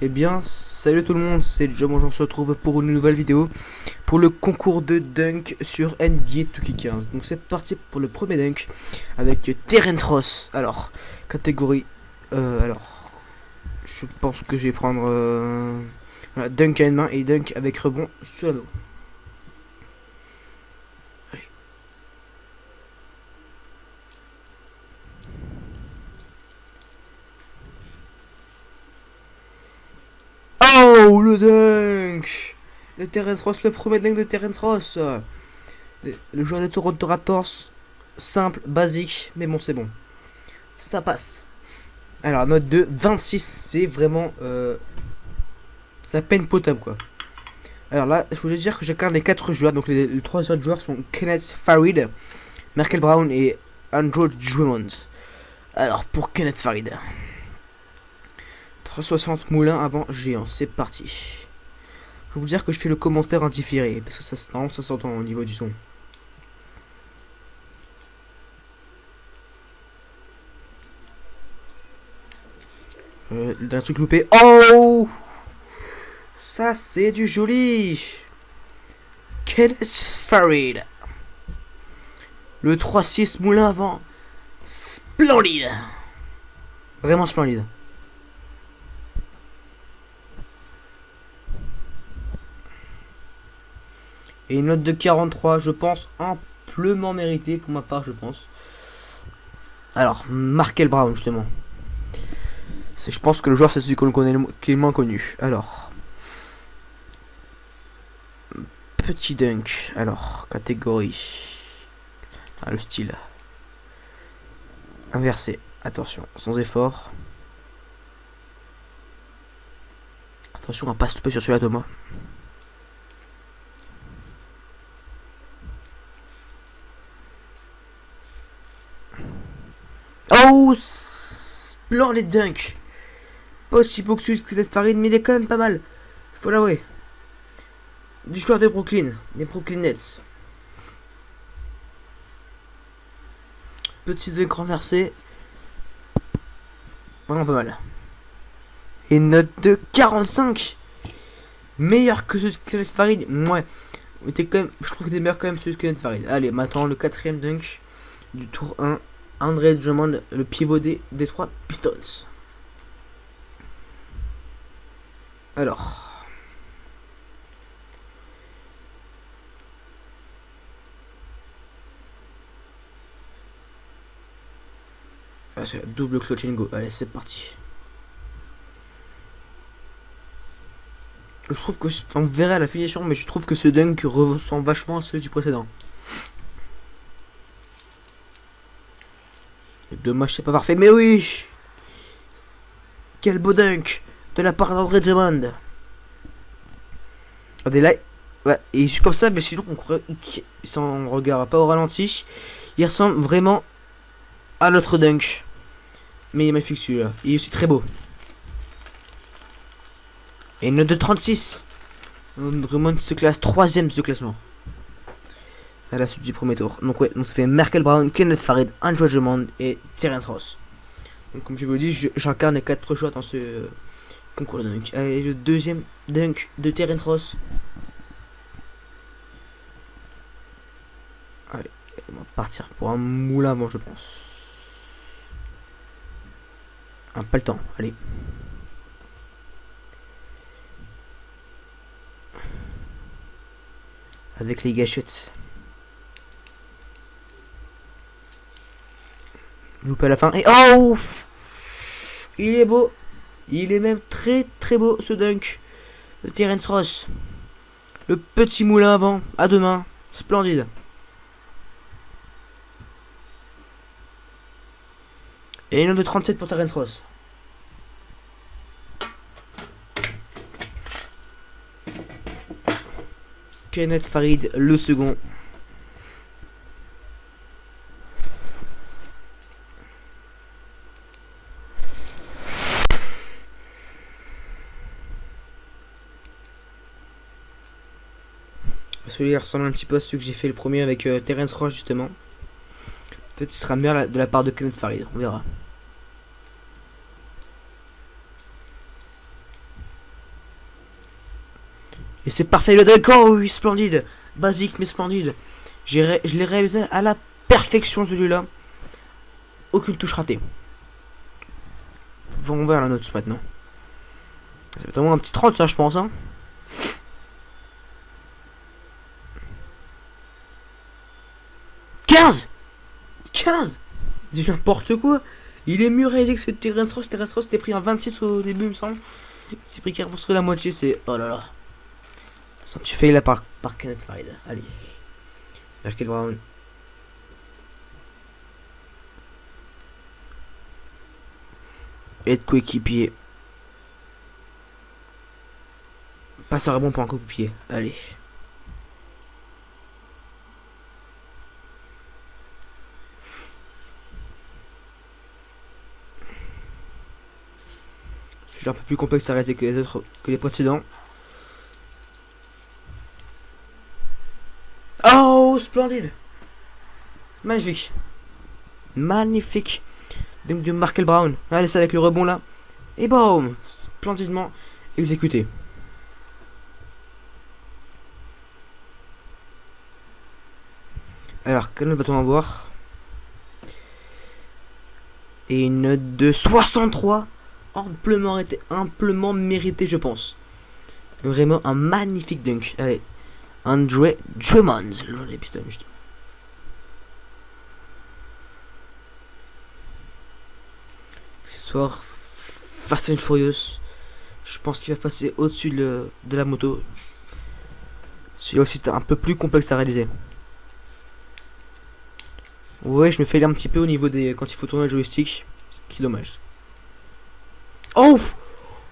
Eh bien, salut tout le monde, c'est Joe. On se retrouve pour une nouvelle vidéo pour le concours de dunk sur NBA 2K15. Donc c'est parti pour le premier dunk avec Terence Ross. Alors, catégorie. Alors, je pense que je vais prendre voilà, dunk à une main et dunk avec rebond sur l'anneau. Oh, le dunk de Terence Ross, le premier dunk de Terence Ross. Le joueur de Toronto Raptors, simple, basique, mais bon, c'est bon. Ça passe. Alors, note de 26, c'est vraiment ça peine potable quoi. Alors là, je voulais dire que j'incarne les 4 joueurs. Donc les 3 autres joueurs sont Kenneth Farid, Merkel Brown et Andrew Drummond. Alors pour Kenneth Farid, 360 moulins avant géant, c'est parti. Je vais vous dire que je fais le commentaire indifféré parce que ça s'entend au niveau du son. D'un truc loupé. Oh, ça c'est du joli. Kenneth Farid. Le 3-6 moulin avant. Splendide. Vraiment splendide. Et une note de 43, je pense, amplement méritée pour ma part, je pense. Alors, Markel Brown, justement. Je pense que le joueur, c'est celui qu'on connaît, qui est le moins connu. Alors, petit dunk. Alors, catégorie. Enfin, le style. Inversé. Attention, sans effort. Attention à pas se tromper sur celui-là, Thomas. Oh, splendide dunk. Pas aussi beau que celui de Farid, mais il est quand même pas mal. Faut l'avouer. Du joueur de Brooklyn, les Brooklyn Nets. Petit dunk renversé. Vraiment pas mal. Et une note de 45. Meilleur que celui de Kenneth Farid. Ouais. Quand même, je trouve que t'es meilleur quand même celui de Kenneth Farid. Allez, maintenant le 4ème dunk du tour 1. André Drummond, le pivot des Detroit Pistons. Alors. Ah, c'est la double clutch and go. Allez, c'est parti. Je trouve que, on verra la finition, mais je trouve que ce dunk ressemble vachement à celui du précédent. Dommage, c'est pas parfait, mais oui. Quel beau dunk de la part d'André Drummond. Regardez là, ouais, il est comme ça, mais sinon on croit sans regard pas au ralenti, il ressemble vraiment à notre dunk. Mais il est magnifique celui-là, il est aussi très beau. Et une note de 36. Drummond se classe 3ème de ce classement. À la suite du premier tour. Donc ouais, donc ça fait Merkel Brown, Kenneth Farid, Andrew Drummond et Terence Ross. Donc comme je vous l'ai dit, j'incarne les 4 joueurs dans ce concours de dunk. Allez, le deuxième dunk de Terence Ross. Allez, on va partir pour un moulin avant, je pense. Ah, pas le temps, allez. Avec les gâchettes. Loupé à la fin. Et oh, il est beau. Il est même très très beau ce dunk de Terence Ross. Le petit moulin avant, à deux mains. Splendide. Et une note de 37 pour Terence Ross. Kenneth Farid, le second. Celui-là ressemble un petit peu à celui que j'ai fait le premier avec Terence Ross justement. Peut-être qu'il sera meilleur de la part de Kenneth Farid, on verra. Et c'est parfait le dunk. Oh oui, splendide. Basique mais splendide. Je l'ai réalisé à la perfection celui-là. Aucune touche ratée. On va à la note maintenant. Ça va être vraiment un petit 30 ça je pense hein. 15. 15. C'est n'importe quoi. Il est mieux réalisé que ce Terence Ross. Terence Ross était pris un 26 au début il me semble. Il s'est pris carrément sur la moitié. C'est... Oh là là. Ça me suis fait là par Kenneth Farid. Allez. Merkel Brown. Et de coéquipier. Passe un rebond pour un coéquipier. Allez. Celui-là un peu plus complexe à réaliser que les autres, que les précédents. Oh, splendide. Magnifique. Magnifique. Donc de Markel Brown. Allez, ça avec le rebond là. Et boum. Splendidement exécuté. Alors, quelle note va-t-on avoir? Et une note de 63. Amplement mérité, je pense. Vraiment un magnifique dunk. Allez. Andre Drummond. Le genre des pistons, juste. Accessoire Fast and Furious. Je pense qu'il va passer au-dessus de la moto. Celui-là aussi est un peu plus complexe à réaliser. Ouais, je me fais un petit peu au niveau des... quand il faut tourner le joystick. Ce qui est dommage. Oh!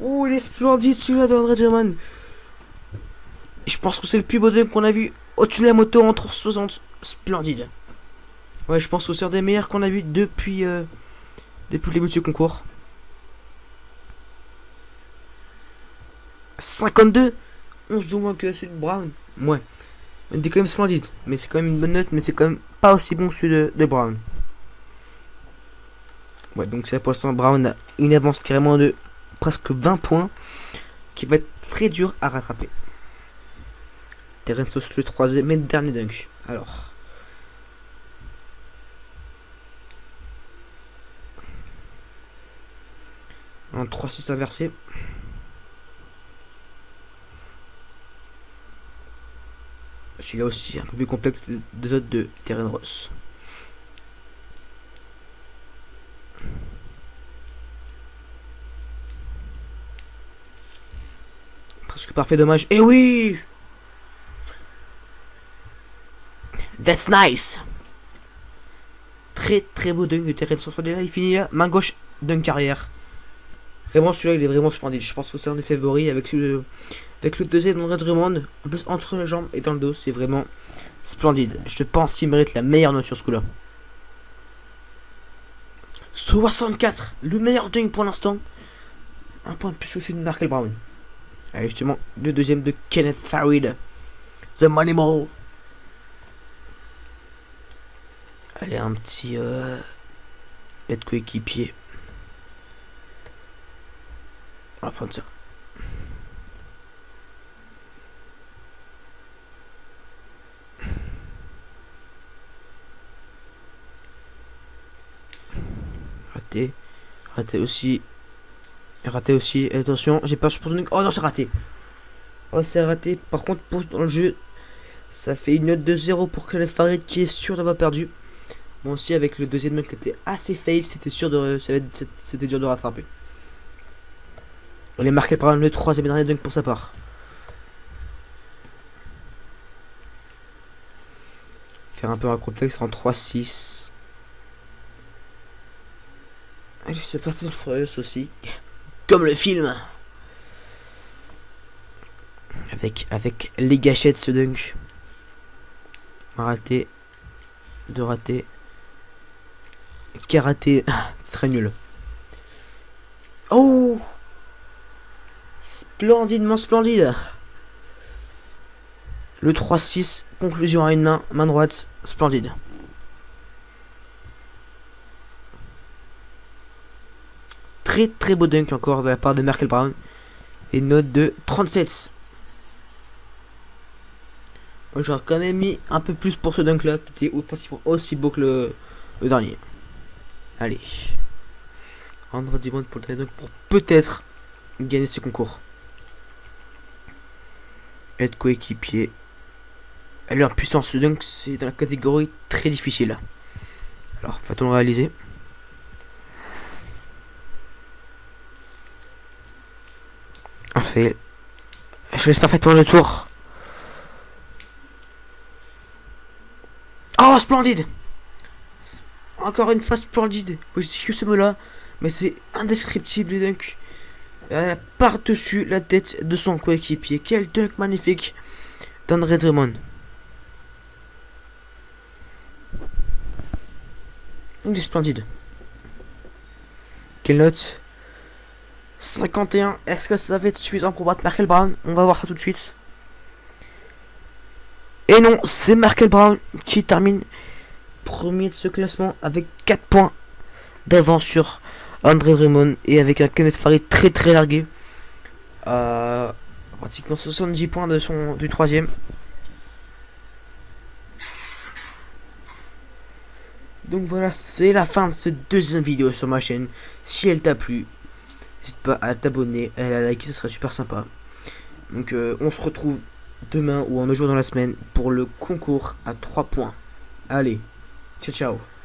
Oh, il est splendide celui-là d'André Drummond. Je pense que c'est le plus beau dunk qu'on a vu au-dessus de la moto en 360. Splendide. Ouais, je pense que c'est un des meilleurs qu'on a vu depuis le début de ce concours. 52. 11 de moins que celui de Brown. Ouais. Il est quand même splendide. Mais c'est quand même une bonne note. Mais c'est quand même pas aussi bon que celui de Brown. Ouais, donc c'est pour l'instant Brown a une avance carrément de presque 20 points. Qui va être très dur à rattraper. Terence Ross le troisième et dernier dunk. Alors. Un 3-6 inversé. Celui-là aussi un peu plus complexe des autres de Terence Ross. Presque parfait, dommage. Et oui! That's nice! Très très beau dunk de Terence Ross. Là, il finit là, main gauche, dunk carrière. Vraiment, celui-là, il est vraiment splendide. Je pense que c'est un des favoris avec celui avec le deuxième André Drummond. En plus, entre les jambes et dans le dos, c'est vraiment splendide. Je pense qu'il mérite la meilleure note sur ce coup-là. 64, le meilleur dunk pour l'instant. Un point de plus au-dessus de Markel Brown. Allez, justement, le deuxième de Kenneth Farid. The Manimal. Allez, un petit être coéquipier. On va prendre ça. Raté. Raté aussi. Raté aussi. Attention, j'ai pas pour... Oh non, c'est raté. Oh, c'est raté. Par contre, pour dans le jeu, ça fait une note de 0 pour Kenneth Farid qui est sûr d'avoir perdu. Moi aussi, avec le deuxième mec qui était assez fail, c'était sûr de... C'était dur de rattraper. On est marqué par le troisième et dernier dunk pour sa part. Faire un peu un contexte en 3-6. Allez, c'est Fast and Furious aussi. Comme le film. Avec les gâchettes ce dunk. Raté. De raté. Karaté. Très nul. Oh! Splendidement splendide. Le 3-6. Conclusion à une main. Main droite. Splendide. Très très beau dunk encore de la part de Markel Brown. Et note de 37. J'aurais quand même mis un peu plus pour ce dunk là, qui était aussi beau que le dernier. Allez. André Drummond pour le dunk pour peut-être gagner ce concours. Être coéquipier. Elle est en puissance, ce dunk c'est dans la catégorie très difficile. Alors, va-t-on le réaliser? Un fail. Je laisse parfaitement le tour. Oh, splendide! Encore une fois, splendide. Oui, je dis que ce mot-là, mais c'est indescriptible, les dunks. Par-dessus la tête de son coéquipier. Quel dunk magnifique d'André Drummond. Il est splendide. Quelle note? 51. Est-ce que ça va être suffisant pour battre Markel Brown? On va voir ça tout de suite. Et non, c'est Markel Brown qui termine premier de ce classement avec 4 points d'avance sur André Drummond et avec un Kenneth Farid très largué. Pratiquement 70 points du troisième. Donc voilà, c'est la fin de cette deuxième vidéo sur ma chaîne. Si elle t'a plu, n'hésite pas à t'abonner, à la liker, ce serait super sympa. Donc on se retrouve demain ou un autre jour dans la semaine pour le concours à 3 points. Allez, ciao ciao.